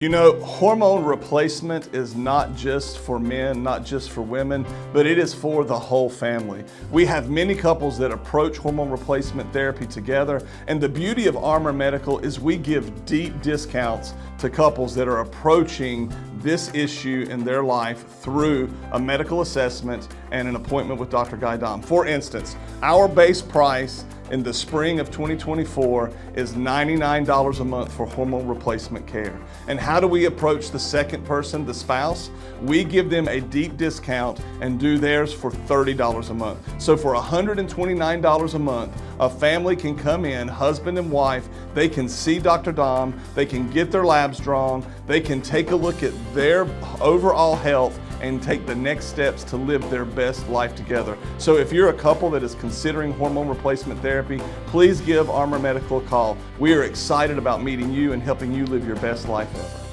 You know, hormone replacement is not just for men, not just for women, but it is for the whole family. We have many couples that approach hormone replacement therapy together, and the beauty of Armur Medical is we give deep discounts to couples that are approaching this issue in their life through a medical assessment and an appointment with Dr. Domm. For instance, our base price in the spring of 2024 is $99 a month for hormone replacement care. And how do we approach the second person, the spouse? We give them a deep discount and do theirs for $30 a month. So for $129 a month, a family can come in, husband and wife, they can see Dr. Domm, they can get their labs drawn, they can take a look at their overall health and take the next steps to live their best life together. So if you're a couple that is considering hormone replacement therapy, please give Armur Medical a call. We are excited about meeting you and helping you live your best life ever.